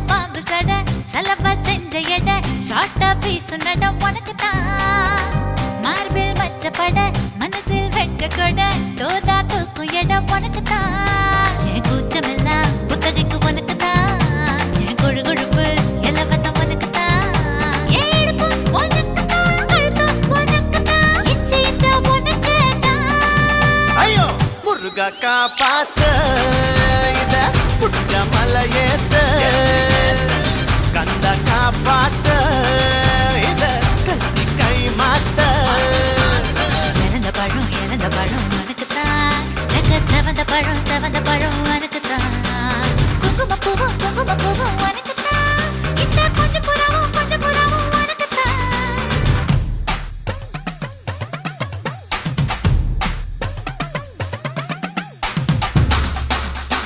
பாம்பு சட சலவா செஞ்ச எட சாட்டா பீசு நட உனக்குத்தான் மார்பில் மச்சப்பட மனசில் வெட்க கொட தோதா தூக்கும் எட உனக்குத்தான் என்